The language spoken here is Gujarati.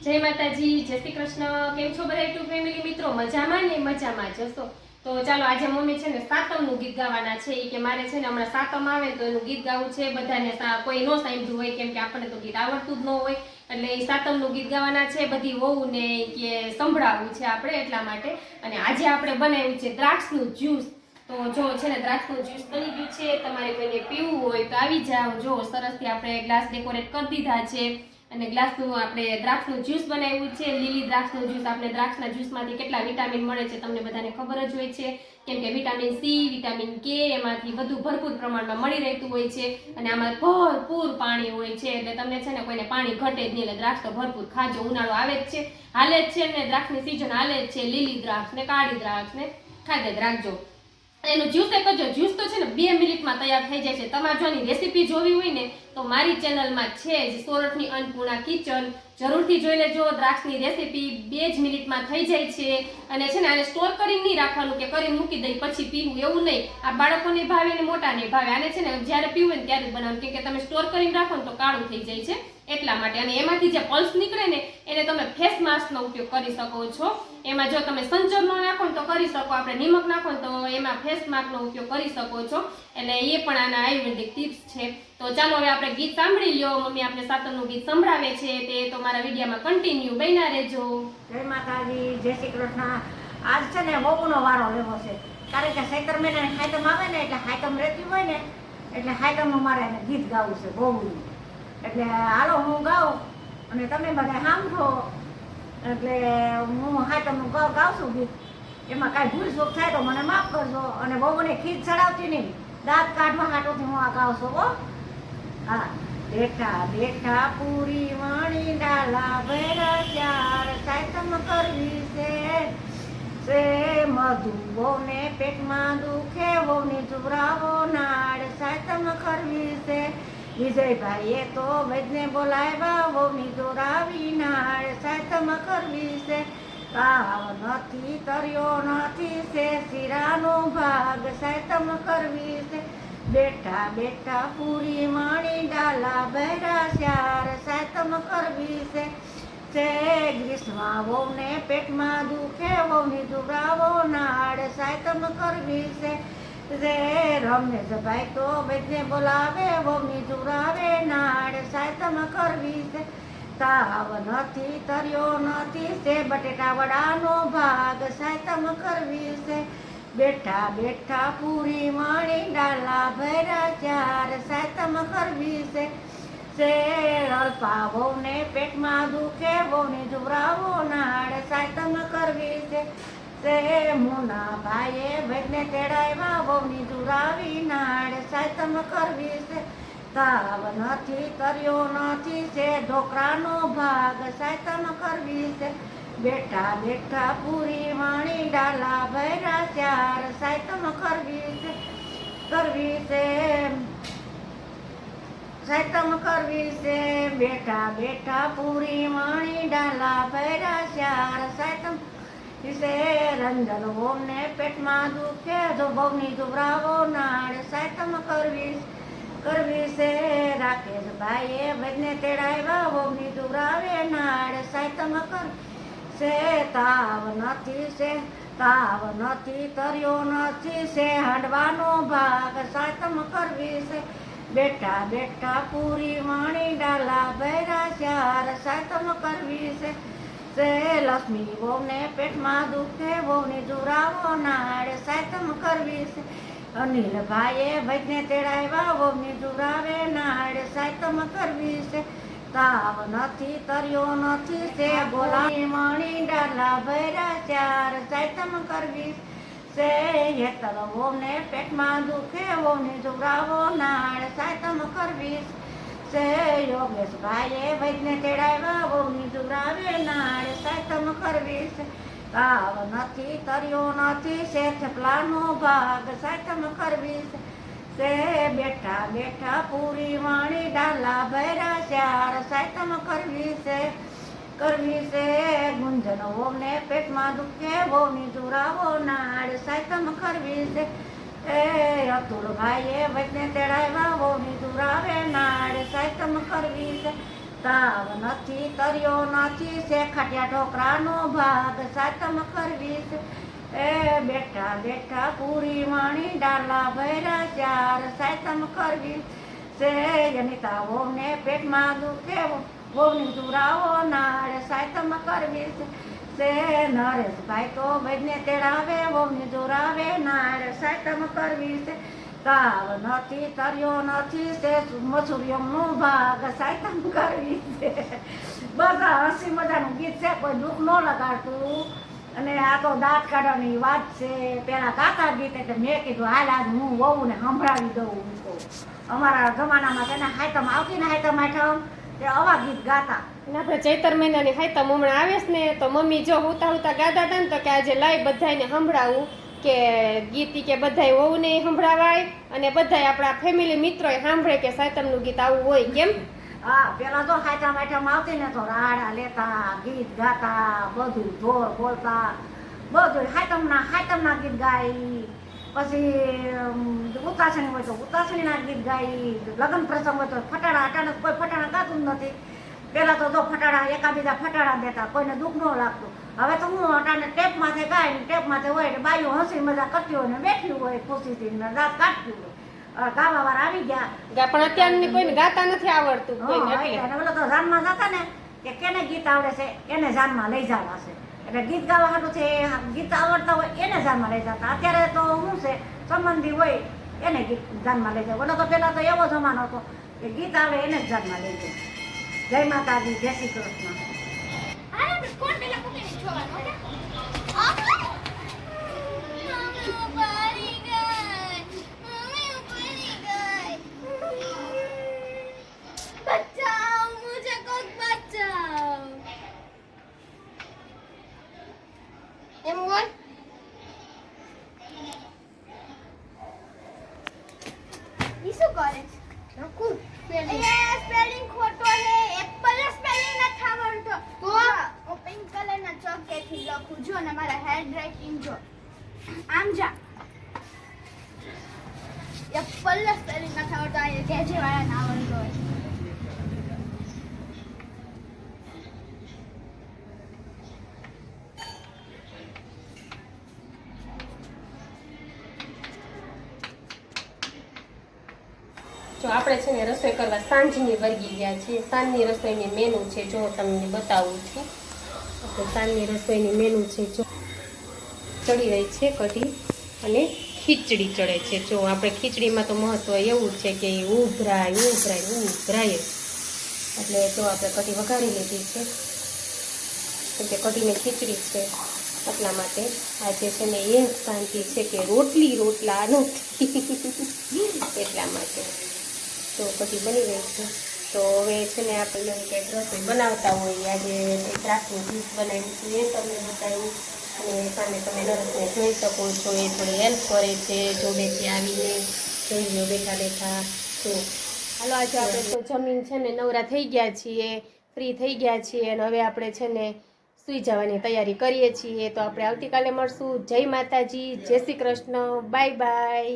જય માતાજી, જય શ્રી કૃષ્ણ। કેમ છો બધા યુટ્યુબ ફેમિલી મિત્રો? મજામાં ને મજામાં જશો તો ચાલો આજે મમ્મી છે ને સાતમનું ગીત ગાવાના છે કે મારે છે ને હમણાં સાતમ આવે તો એનું ગીત ગાવું છે બધાને કોઈ નો સાંભળ્યું હોય કેમ કે આપણને તો ગીત આવડતું જ ન હોય એટલે એ સાતમનું ગીત ગાવાના છે બધી વહુને કે સંભળાવવું છે આપણે એટલા માટે। અને આજે આપણે બનાવ્યું છે દ્રાક્ષનું જ્યુસ। તો જો છે ને દ્રાક્ષનું જ્યુસ બની ગયું છે, તમારે કોઈને પીવું હોય તો આવી જાઓ। જો સરસથી આપણે ગ્લાસ ડેકોરેટ કરી દીધા છે અને ગ્લાસનું આપણે દ્રાક્ષનું જ્યુસ બનાવ્યું છે। લીલી દ્રાક્ષનું જ્યુસ, આપણે દ્રાક્ષના જ્યુસમાંથી કેટલા વિટામિન મળે છે તમને બધાને ખબર જ હોય છે કેમ કે વિટામિન સી, વિટામિન કે એમાંથી બધું ભરપૂર પ્રમાણમાં મળી રહેતું હોય છે અને આમાં ભરપૂર પાણી હોય છે એટલે તમને છે ને કોઈને પાણી ઘટે જ નહીં। એટલે દ્રાક્ષ તો ભરપૂર ખાજો, ઉનાળો આવે જ છે, હાલે જ છે ને દ્રાક્ષની સિઝન હાલે જ છે, લીલી દ્રાક્ષ ને કાળી દ્રાક્ષ ને ખાધે જ રાખજો। એનું જ્યુસ એક જ જ્યુસ તો છે ને 2 મિનિટમાં તૈયાર થઈ જાય છે। તમારે જો આની રેસીપી જોવી હોય ને તો મારી ચેનલમાં છે જ સોરઠની અન્નપૂર્ણા કિચન, જરૂરથી જોઈ લેજો। દ્રાક્ષની રેસીપી 2 જ મિનિટમાં થઈ જાય છે અને છે ને આને સ્ટોર કરીને નહીં રાખવાનું કે કરીને મૂકી દઈ પછી પીવું એવું નહીં। આ બાળકોને ભાવે ને મોટાને ભાવે। આને છે ને જ્યારે પીવું ને ત્યારે જ બનાવવાનું કેમ કે તમે સ્ટોર કરીને રાખો ને તો કાળું થઈ જાય છે એટલા માટે। અને એમાંથી જે પલ્સ નીકળે ને એને તમે ફેસ માસ્કનો ઉપયોગ કરી શકો છો। એમાં જો તમે સંચર નો નાખો ને તો કરી શકો, આપણે નિમક નાખો ને તો એમાં ફેસ માસ્કનો ઉપયોગ કરી શકો છો એટલે એ પણ આના આયુર્વેદિક ટિપ્સ છે। તો ચાલો હવે આપણે ગીત સાંભળી લ્યો। મમ્મી આપણે સાતમનું ગીત સંભળાવે છે તે તો મારા વિડીયોમાં કન્ટિન્યુ બન્યા રહેજો। જય માતાજી, જય શ્રી કૃષ્ણ। આજ છે ને બહુનો વારો લેવો છે કારણ કે ચૈત્ર મહિને હાયતમ આવે ને એટલે હાયતમ રહેતી હોય ને એટલે હાયતમમાં મારે એને ગીત ગાવું છે બહુનું। એટલે હાલો હું ગાઉં અને તમે બધા સાંભળો। એટલે હું હાયતમનું ગાઉં છું ગીત, એમાં કાંઈ ભૂલ ચૂક થાય તો મને માફ કરજો અને બહુને ખીચ ચડાવતી નહીં, દાંત કાઢવા હાટોથી હું આ ગાઉં છું હો। હા, બેઠા બેઠા પૂરી વાણી ડાલા ભેરા ચાર સાયતમ કરવી છે મધુબોને પેટમાં દુખે વહુની ચુરાવો નાડ સાયતમ કરવી છે। વિજયભાઈએ તો વૈદને બોલાવ્યા વહુની ચોરાવી નાડ સાયતમ કરવી છે। તાવ નથી તર્યો નથી છે શિરાનો ભાગ સાયતમ કરવી છે। બેઠા બેઠા પૂરી માણી ડાલા બહેરા ચાર સાયતમ કરવી છે। ગ્રીષ્મા વહુને પેટમાં દુખે વહુની દુરાવો નાડ સાયતમ કરવી છે। રમેશભાઈ તો વૈદને બોલાવે વહુની દુરાવે નાડ સાયતમ કરવી છે। તાવ નથી તર્યો નથી છે બટેટા વડાનો ભાગ સાયતમ કરવી છે। બેઠા બેઠા પૂરી માણી ડાલા ભેરા ચાર સાયતમ કરવી છે। અલ્પા વહુને પેટમાં દુખે વહુની દુરાવો નાડ સાયતમ કરવી છે। મુના ભાઈએ વૈદને તેડાવ્યા વહુની દુરાવી નાડ સાયતમ કરવી છે। તાવ નથી તર્યો નથી છે ઢોકરાનો ભાગ સાયતમ કરવી છે। બેઠા બેઠા પૂરી વાણી ડાલા ભૈરા ચાર સાયતમ કરવી છે। સાયતમ કરવી છે। બેઠા બેઠા પૂરી વાણી ડાલા ભૈરા ચાર સાયતમ છે। રંજન વહુને પેટમાં દુખે જો વહુની દુરાવો નાડ સાયતમ કરવી છે। રાકેશભાઈએ વૈદને તેડાવ્યા વહુની દુરાવે નાડ સાયતમ છે। તાવ નથી તર્યો નથી છે હાંડવાનો ભાગ સાયતમ કરવી છે। બેઠા બેઠા પૂરી વાણી ડાલા ભૈરા ચાર સાયતમ કરવી છે। લક્ષ્મી વહુને પેટમાં દુખે વહુની દુરાવો નાડ સાયતમ કરવી છે। અનિલભાઈએ વૈદને તેડાવ્યા વહુની દુરાવે નાડ સાયતમ કરવી છે। તાવ નથી તર્યો નથી છે બોલાવી મણી ડાલા ભૈરા ચાર સાયતમ કરવી છે। હેતર વહુને પેટમાં દુખે વહુની દુરાવો નાડ સાયતમ કરવી છે। યોગેશભાઈએ વૈદને તેડાવ્યા વહુની દુરાવે નાડ સાયતમ કરવી છે। તાવ નથી તર્યો નથી છે થેપલાનો ભાગ સાયતમ કરવી છે। બેઠા બેઠા પૂરી વાણી ડાલા ભૈરા ચાર સાયતમ કરવી છે। ગુંજન વહુને પેટમાં દુખે વહુની દુરાવો નાડ સાયતમ કરવી છે। અતુલભાઈએ વૈદને તેડાવ્યા વહુની દુરાવે નાડ સાયતમ કરવી છે। તાવ નથી તર્યો નથી શેખાટિયા ઢોકરાનો ભાગ સાતમ કરવી છે. એ બેઠા બેઠા પૂરી વાણી ડાલા ભૈરા ચાર સાતમ કરવી છે. જનિતા વહુને પેટમાં દુખે વહુની દુરાવો નાળ સાતમ કરવી છે. નરેશભાઈ તો બજને તેડાવે વહુની દુરાવે નાળ સાતમ કરવી છે. તાવ નથી તર્યો નથી તે મસુરિયમનો ભાગ સાયતમ કરવી છે. બધા હસી મજાનું ગીત છે, કોઈ દુઃખ ન લગાડતું. અને આ તો દાંત કાઢવાની વાત છે. પેલા ગાતા ગીત એટલે મેં કીધું હાલ આજ હું વહુને સંભળાવી દઉં. અમારા જમાનામાં તેને હાયતમ આવતી ને હાયતમ આઠમ તે આવા ગીત ગાતા. અને આપણે ચૈતર મહિનાની હાયતમ હમણાં આવે છે ને તો મમ્મી જો હુતા હુતા ગાતા હતા ને તો કે આજે લાઈ બધાને સંભળાવું કે ગીત કે બધાય વહુને સંભળાવાય અને બધાય આપણા ફેમિલી મિત્રોએ સાંભળે કે સાયતમનું ગીત આવું હોય. કેમ? હા, પેલા તો હાયતમ આઠમ આવતી ને તો રાડા લેતા ગીત ગાતા બધું જોર બોલતા બધું હાયતમના ગીત ગાઈ. પછી ઉતાસણી હોય તો ઉતાસણીના ગીત ગાઈ. લગ્ન પ્રસંગ હોય તો ફટાડા અટાણે કોઈ ફટાડા ગાતું જ નથી. પેલા તો જો ફટાડા એકાબીજા ફટાડા દેતા કોઈને દુઃખ ન લાગતું. હવે તો હું અટાણે ટેપ માથે ગાય ને ટેપ માથે હોય એટલે બાઈઓ હસી મજા કરતી હોય ને બેઠી હોય ખુશીથી ને રાત કાઢતી હોય. ગાવા વાળા આવી ગયા પણ અત્યારની કોઈને ગાતા નથી આવડતું કોઈને એટલે પેલા તો જાનમાં જતા ને કે કેને ગીત આવડે છે એને જાનમાં લઈ જવા છે. એટલે ગીત ગાવા હાટું છે ગીત આવડતા હોય એને જાનમાં લઈ જતા. અત્યારે તો શું છે સંબંધી હોય એને ગીત જાનમાં લઈ જાય. ઓલો તો પેલા તો એવો જમાનો હતો કે ગીત આવે એને જ જાનમાં લઈ જાય. જય માતાજી, જય શ્રી કૃષ્ણ. એમ બોલ. ઈ શું કરે છે? નકું સ્પેલિંગ ખોટો હે. એપલ સ્પેલિંગ નથી આવડતો. તો હું પિંક કલરના ચોકેથી લખું જો ને મારા હેન્ડ રાઇટિંગ જો. આમ જા. એપલ સ્પેલિંગ નથી આવડતો. આ કેજે વાળાને આવડતો હોય. જો આપણે છે ને રસોઈ કરવા સાંજની વર્ગી ગયા છીએ. સાંજની રસોઈની મેનુ છે જો તમને બતાવું છું. આપણે સાંજની રસોઈની મેનુ છે જો ચડી રહી છે કઢી અને ખીચડી ચડે છે. જો આપણે ખીચડીમાં તો મહત્વ એવું છે કે ઉભરાય એટલે જો આપણે કઢી વઘારી લીધી છે કેમ કે કઢીને ખીચડી છે એટલા માટે આજે છે ને એક શાંતિ છે કે રોટલા નથી એટલા માટે તો કઢી બની ગઈ છે. તો હવે છે ને આપણે કંઈક રસોઈ બનાવતા હોઈએ. આજે એક રાતનું ડીશ બનાવ્યું છે એ તમને બતાવ્યું અને સામે તમે નરસને જોઈ શકો છો. એ થોડી હેલ્પ કરે છે જોડેથી આવીને જોઈ લો બેઠા. તો હાલો આજે આપણે તો જમીન છે ને નવરા થઈ ગયા છીએ, ફ્રી થઈ ગયા છીએ અને હવે આપણે છે ને સૂઈ જવાની તૈયારી કરીએ છીએ. તો આપણે આવતીકાલે મળશું. જય માતાજી, જય શ્રી કૃષ્ણ, બાય બાય.